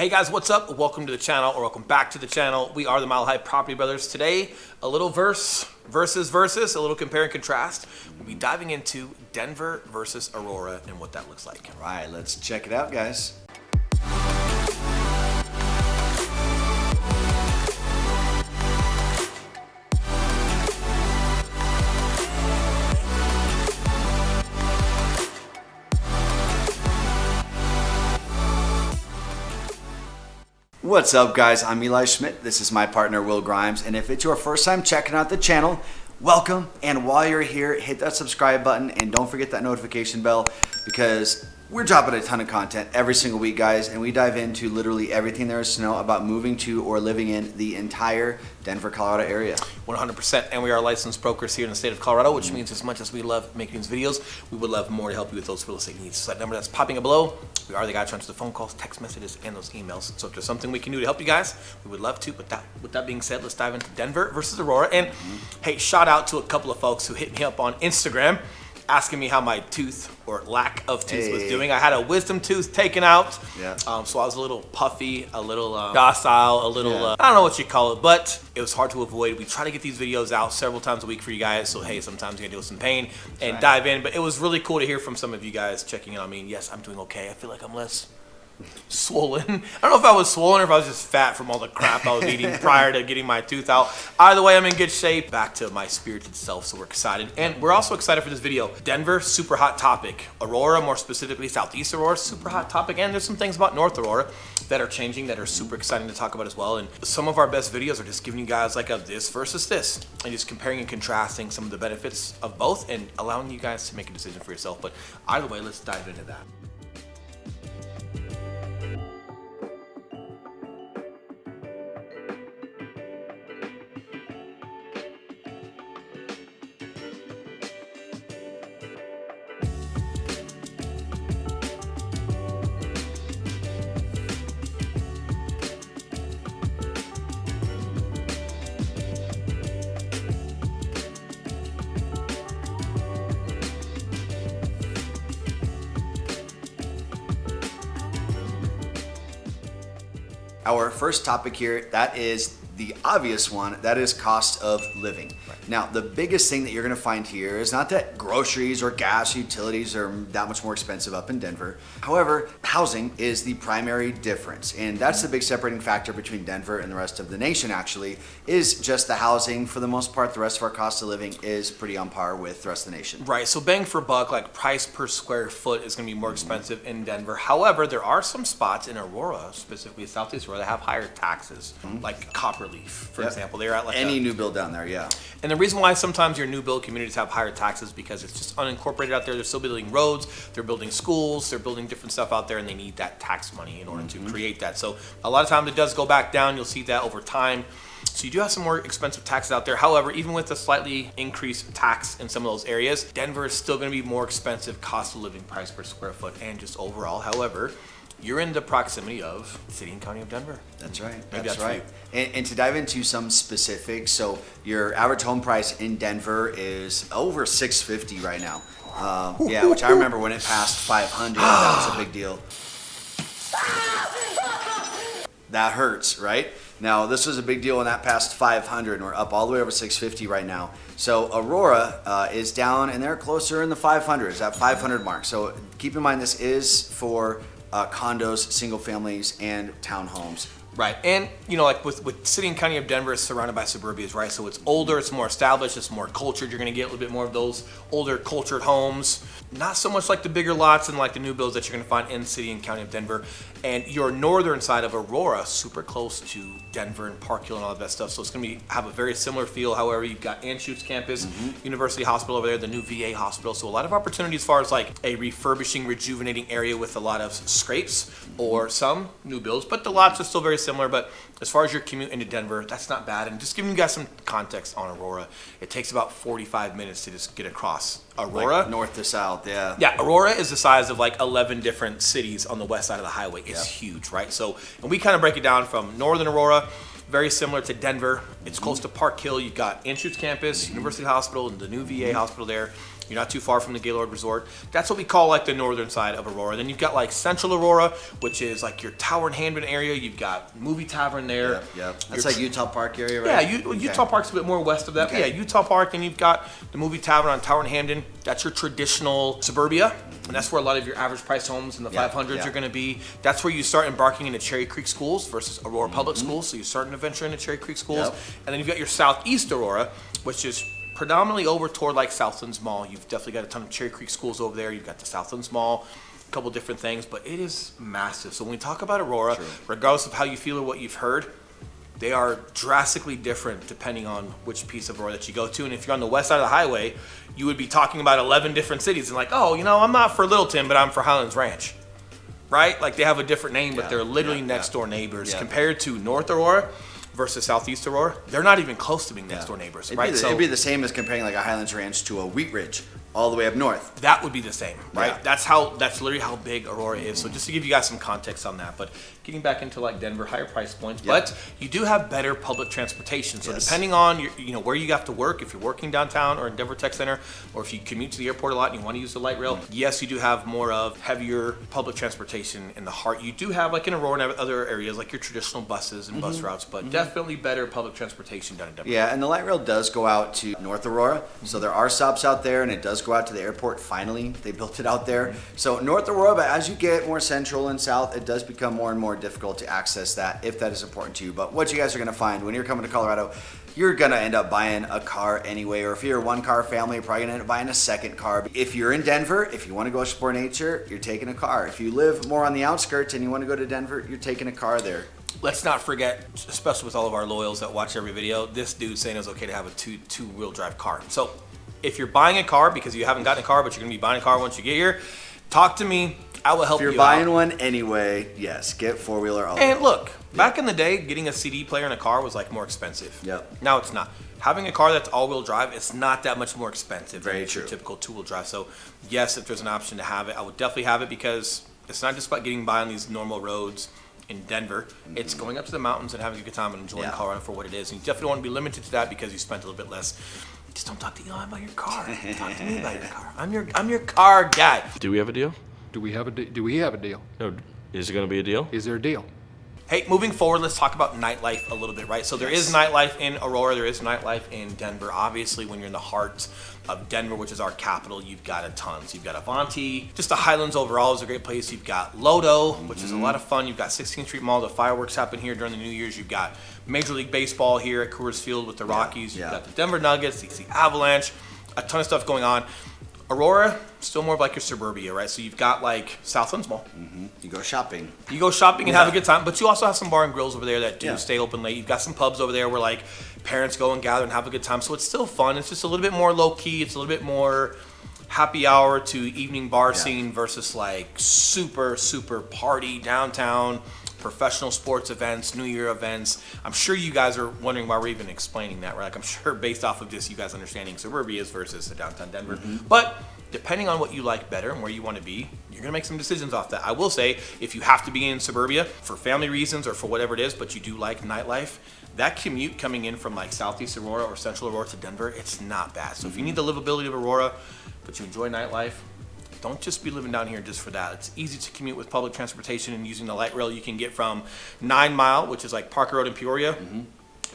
Hey guys, what's up? Welcome to the channel, or welcome back to the channel. We are the Mile High Property Brothers. Today, a little versus, a little compare and contrast. We'll be diving into Denver versus Aurora and what that looks like. All right, let's check it out, guys. What's up, guys? I'm Eli Schmidt. This is my partner, Will Grimes. And if it's your first time checking out the channel, welcome. And while you're here, hit that subscribe button and don't forget that notification bell, because we're dropping a ton of content every single week, guys, and we dive into literally everything there is to know about moving to or living in the entire Denver, Colorado area. 100%, and we are licensed brokers here in the state of Colorado, which means as much as we love making these videos, we would love more to help you with those real estate needs. So that number that's popping up below, we are the guy trying to the phone calls, text messages, and those emails. So if there's something we can do to help you guys, we would love to. With that being said, let's dive into Denver versus Aurora. And hey, shout out to a couple of folks who hit me up on Instagram asking me how my tooth or lack of tooth was doing. I had a wisdom tooth taken out, so I was a little puffy, a little docile, a little, I don't know what you call it, but it was hard to avoid. We try to get these videos out several times a week for you guys, so hey, sometimes you gotta deal with some pain and dive in, but it was really cool to hear from some of you guys checking in on me. And yes, I'm doing okay. I feel like I'm less swollen. I don't know if I was swollen or if I was just fat from all the crap I was eating prior to getting my tooth out. Either way, I'm in good shape. Back to my spirited self, so we're excited. And we're also excited for this video. Denver, super hot topic. Aurora, more specifically Southeast Aurora, super hot topic. And there's some things about North Aurora that are changing that are super exciting to talk about as well. And some of our best videos are just giving you guys like a this versus this, and just comparing and contrasting some of the benefits of both and allowing you guys to make a decision for yourself. But either way, let's dive into that. Our first topic here, that is the obvious one, that is cost of living. Now, the biggest thing that you're gonna find here is not that groceries or gas, utilities are that much more expensive up in Denver. However, housing is the primary difference. And that's the big separating factor between Denver and the rest of the nation, actually, is just the housing. For the most part, the rest of our cost of living is pretty on par with the rest of the nation. Right, so bang for buck, like price per square foot is gonna be more expensive in Denver. However, there are some spots in Aurora, specifically Southeast Aurora, that have higher taxes, like Copperleaf, for example. They're at like any new build down there, And the reason why sometimes your new build communities have higher taxes because it's just unincorporated out there. They're still building roads, they're building schools, they're building different stuff out there, and they need that tax money in order to create that. So a lot of times it does go back down. You'll see that over time. So you do have some more expensive taxes out there. However, even with a slightly increased tax in some of those areas, Denver is still going to be more expensive cost of living, price per square foot, and just overall. However, you're in the proximity of city and county of Denver. That's right. That's right. And to dive into some specifics, so your average home price in Denver is over $650 right now. Yeah, which I remember when it passed 500. That was a big deal. That hurts, right? Now, this was a big deal when that passed 500, and we're up all the way over 650 right now. So Aurora is down, and they're closer in the 500s, that 500 mark. So keep in mind, this is for condos, single families, and townhomes. Right, and you know, like with city and county of Denver is surrounded by suburbias, right? So it's older, it's more established, it's more cultured. You're gonna get a little bit more of those older cultured homes. Not so much like the bigger lots and like the new builds that you're gonna find in city and county of Denver. And your northern side of Aurora, super close to Denver and Park Hill and all that stuff. So it's gonna have a very similar feel. However, you've got Anschutz campus, University Hospital over there, the new VA hospital. So a lot of opportunities as far as like a refurbishing, rejuvenating area with a lot of scrapes or some new builds, but the lots are still very similar. But as far as your commute into Denver, that's not bad. And just giving you guys some context on Aurora, it takes about 45 minutes to just get across. Aurora, like north to south, yeah, Aurora is the size of like 11 different cities on the west side of the highway. It's huge, right? So, and we kind of break it down from northern Aurora, very similar to Denver. It's close to Park Hill. You've got Anschutz campus, University Hospital, and the new VA hospital there. You're not too far from the Gaylord Resort. That's what we call like the northern side of Aurora. Then you've got like Central Aurora, which is like your Tower and Handman area. You've got Movie Tavern there. Yeah. That's like Utah Park area, right? Yeah, Utah Park's a bit more west of that. Okay. Yeah, Utah Park, and you've got the Movie Tavern on Tower and Hamden. That's your traditional suburbia, and that's where a lot of your average price homes in the 500s are going to be. That's where you start embarking into Cherry Creek schools versus Aurora Public Schools. So you start an adventure into Cherry Creek schools, and then you've got your Southeast Aurora, which is predominantly over toward like Southlands Mall. You've definitely got a ton of Cherry Creek schools over there. You've got the Southlands Mall, a couple different things, but it is massive. So when we talk about Aurora, regardless of how you feel or what you've heard, they are drastically different depending on which piece of Aurora that you go to. And if you're on the west side of the highway, you would be talking about 11 different cities and like, oh, you know, I'm not for Littleton, but I'm for Highlands Ranch, right? Like they have a different name, but they're literally next door neighbors. Compared to North Aurora versus Southeast Aurora, they're not even close to being next door neighbors, right? It'd be the same as comparing like a Highlands Ranch to a Wheat Ridge all the way up north. That would be the same, right? That's literally how big Aurora is. So just to give you guys some context on that, but getting back into like Denver, higher price points, but you do have better public transportation. So depending on your, where you have to work, if you're working downtown or in Denver Tech Center, or if you commute to the airport a lot and you want to use the light rail, yes, you do have more of heavier public transportation in the heart. You do have like in Aurora and other areas like your traditional buses and bus routes, but definitely better public transportation down in Denver. Yeah, and the light rail does go out to North Aurora, so there are stops out there, and it does go out to the airport. Finally, they built it out there. So North Aurora, but as you get more central and south, it does become more and more difficult to access that if that is important to you. But what you guys are going to find when you're coming to Colorado, you're going to end up buying a car anyway, or if you're a one-car family, you're probably going to end up buying a second car. If you're in Denver, if you want to go explore nature, you're taking a car. If you live more on the outskirts and you want to go to Denver, you're taking a car there. Let's not forget, especially with all of our loyals that watch every video, this dude saying it's okay to have a two-wheel drive car. So if you're buying a car because you haven't gotten a car, but you're going to be buying a car once you get here, talk to me. I will help you out. If you're buying one anyway, yes, get four-wheeler all. And look, back in the day, getting a CD player in a car was like more expensive. Yep. Now it's not. Having a car that's all-wheel drive, it's not that much more expensive Very than true. your typical two-wheel drive. So yes, if there's an option to have it, I would definitely have it because it's not just about getting by on these normal roads in Denver. It's going up to the mountains and having a good time and enjoying Colorado for what it is. And you definitely don't want to be limited to that because you spent a little bit less. Just don't talk to Eli about your car. Talk to me about your car. I'm your car guy. Do we have a deal? Do we have a deal? No. Is it going to be a deal? Is there a deal? Hey, moving forward, let's talk about nightlife a little bit, right? So there is nightlife in Aurora, there is nightlife in Denver. Obviously, when you're in the heart of Denver, which is our capital, you've got a ton. So you've got Avanti, just the Highlands overall is a great place. You've got Lodo, which is a lot of fun. You've got 16th Street Mall, the fireworks happen here during the New Year's. You've got Major League Baseball here at Coors Field with the Rockies. You've got the Denver Nuggets, the Avalanche, a ton of stuff going on. Aurora, still more of like your suburbia, right? So you've got like Southlands Mall. You go shopping. You go shopping and have a good time, but you also have some bar and grills over there that do stay open late. You've got some pubs over there where like parents go and gather and have a good time. So it's still fun. It's just a little bit more low key. It's a little bit more happy hour to evening bar scene versus like super party downtown, professional sports events, New Year events. I'm sure you guys are wondering why we're even explaining that, right? Like I'm sure based off of this, you guys understanding suburbias versus the downtown Denver. But depending on what you like better and where you want to be, you're gonna make some decisions off that. I will say, if you have to be in suburbia for family reasons or for whatever it is, but you do like nightlife, that commute coming in from like Southeast Aurora or Central Aurora to Denver, it's not bad. So if you need the livability of Aurora, but you enjoy nightlife, don't just be living down here just for that. It's easy to commute with public transportation and using the light rail. You can get from 9 Mile, which is like Parker Road in Peoria,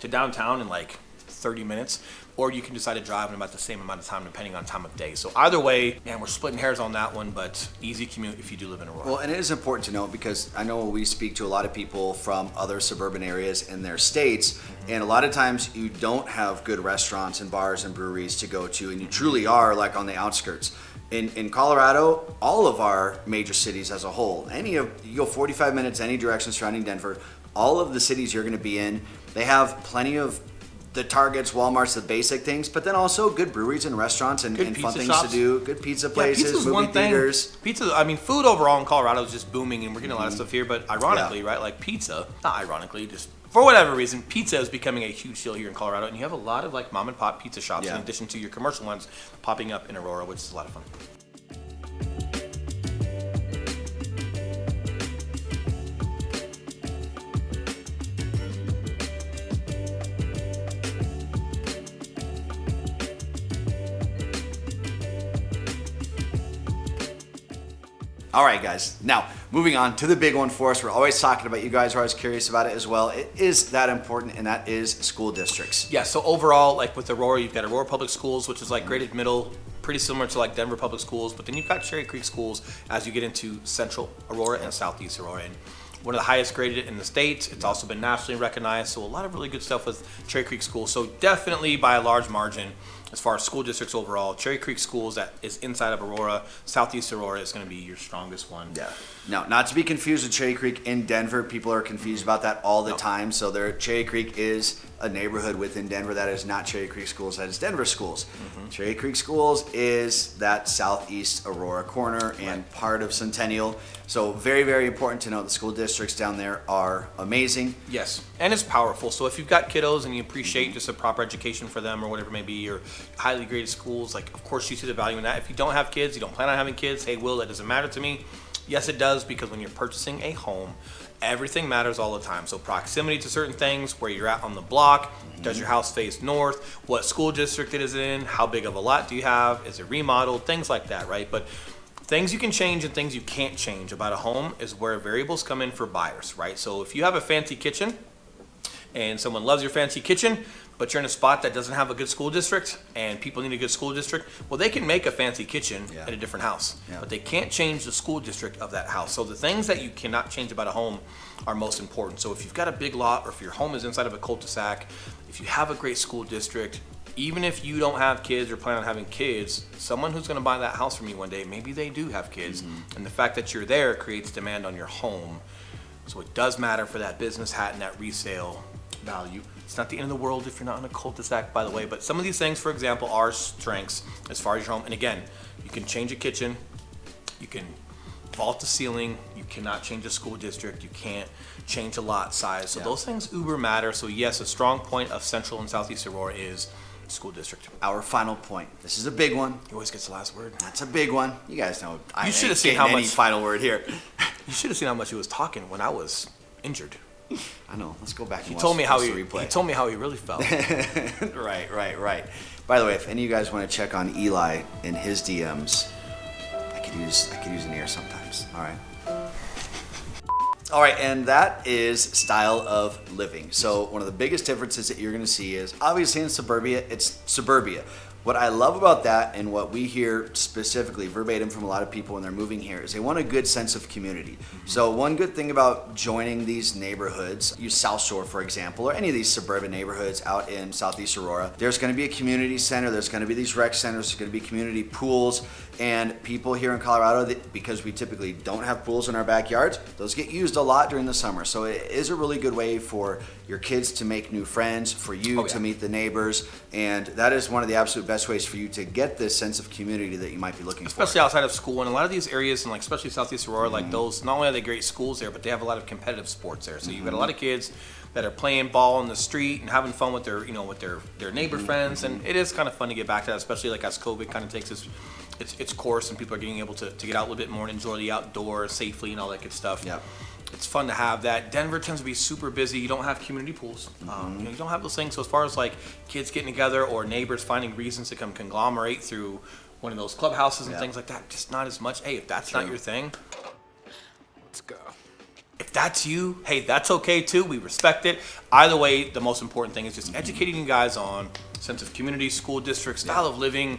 to downtown in like 30 minutes. Or you can decide to drive in about the same amount of time depending on time of day. So either way, man, we're splitting hairs on that one, but easy commute if you do live in Aurora. Well, and it is important to note because I know we speak to a lot of people from other suburban areas in their states, and a lot of times you don't have good restaurants and bars and breweries to go to, and you truly are like on the outskirts. In Colorado, all of our major cities as a whole, you go 45 minutes any direction surrounding Denver, all of the cities you're going to be in, they have plenty of the Targets, Walmarts, the basic things, but then also good breweries and restaurants and fun things to do, good pizza places, movie theaters. Pizza, I mean, food overall in Colorado is just booming, and we're getting a lot of stuff here, but ironically, right, like pizza, not ironically, just for whatever reason, pizza is becoming a huge deal here in Colorado, and you have a lot of like mom and pop pizza shops in addition to your commercial ones popping up in Aurora, which is a lot of fun. All right, guys. Now, moving on to the big one for us. We're always talking about, you guys are always curious about it as well. It is that important, and that is school districts. Yeah, so overall, like with Aurora, you've got Aurora Public Schools, which is like graded middle, pretty similar to like Denver Public Schools, but then you've got Cherry Creek Schools as you get into Central Aurora and Southeast Aurora. And one of the highest graded in the state. It's also been nationally recognized, so a lot of really good stuff with Cherry Creek Schools. So definitely by a large margin, as far as school districts overall, Cherry Creek Schools that is inside of Aurora, Southeast Aurora is going to be your strongest one. Yeah. Now, not to be confused with Cherry Creek in Denver. People are confused about that all the time. So Cherry Creek is a neighborhood within Denver. That is not Cherry Creek Schools. That is Denver Schools. Cherry Creek Schools is that Southeast Aurora corner and part of Centennial. So very, very important to know the school districts down there are amazing. Yes, and it's powerful. So if you've got kiddos and you appreciate just a proper education for them or whatever it may be, or highly graded schools, like of course you see the value in that. If you don't have kids, you don't plan on having kids, hey Will, that doesn't matter to me. Yes, it does, because when you're purchasing a home, everything matters all the time. So proximity to certain things, where you're at on the block, does your house face north, what school district it is in, how big of a lot do you have, is it remodeled, things like that, right? But things you can change and things you can't change about a home is where variables come in for buyers, right? So if you have a fancy kitchen and someone loves your fancy kitchen, but you're in a spot that doesn't have a good school district and people need a good school district, well, they can make a fancy kitchen at a different house, but they can't change the school district of that house. So the things that you cannot change about a home are most important. So if you've got a big lot, or if your home is inside of a cul-de-sac, if you have a great school district, even if you don't have kids or plan on having kids, someone who's going to buy that house from you one day, maybe they do have kids, and the fact that you're there creates demand on your home. So it does matter for that business hat and that resale value. It's not the end of the world if you're not in a cul-de-sac, by the way, but some of these things, for example, are strengths as far as your home. And again, you can change a kitchen, you can vault the ceiling, you cannot change a school district, you can't change a lot size. So those things uber matter. So yes, a strong point of Central and Southeast Aurora is school district. Our final point. This is a big one. He always gets the last word. That's a big one. You guys know I You should have ain't seen getting how any much final word here. You should have seen how much he was talking when I was injured. I know. Let's go back and He watch told me how the he replay. told me how he really felt. Right. By the way, if any of you guys want to check on Eli in his DMs, I could use an ear sometimes. All right, and that is style of living. So one of the biggest differences that you're going to see is obviously in suburbia, it's suburbia. What I love about that, and what we hear specifically verbatim from a lot of people when they're moving here, is they want a good sense of community. So one good thing about joining these neighborhoods, use South Shore for example, or any of these suburban neighborhoods out in Southeast Aurora, there's going to be a community center, there's going to be these rec centers, there's going to be community pools, and people here in Colorado, because we typically don't have pools in our backyards, those get used a lot during the summer. So it is a really good way for your kids to make new friends, for you to meet the neighbors, and that is one of the absolute best ways for you to get this sense of community that you might be looking for. Especially outside of school, and a lot of these areas, and like especially Southeast Aurora, like those, not only are they great schools there, but they have a lot of competitive sports there. So you've got a lot of kids that are playing ball in the street and having fun with their, with their neighbor friends, and it is kind of fun to get back to that, especially like as COVID kind of takes its course and people are getting able to get out a little bit more and enjoy the outdoors safely and all that good stuff. Yeah. It's fun to have that. Denver tends to be super busy. You don't have community pools. You don't have those things. So as far as like kids getting together or neighbors finding reasons to come conglomerate through one of those clubhouses and things like that, just not as much. Hey, if that's not your thing, Let's go. if that's you, hey, that's okay too. We respect it. Either way, the most important thing is just educating you guys on sense of community, school district, style of living,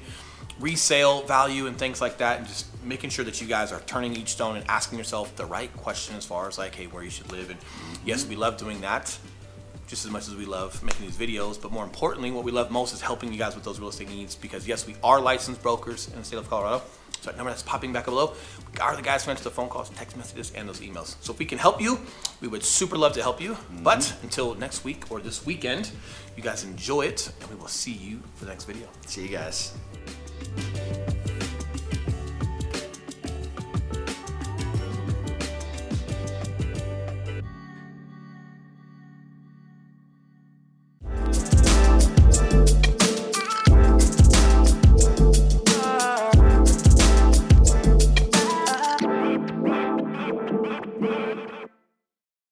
resale value, and things like that, and just making sure that you guys are turning each stone and asking yourself the right question as far as like, hey, where you should live. And yes, we love doing that just as much as we love making these videos, but more importantly, what we love most is helping you guys with those real estate needs, because yes, we are licensed brokers in the state of Colorado. So that number that's popping back below, we are the guys who answer the phone calls, text messages, and those emails. So if we can help you, we would super love to help you. But until next week or this weekend, you guys enjoy it, and we will see you for the next video. See you guys.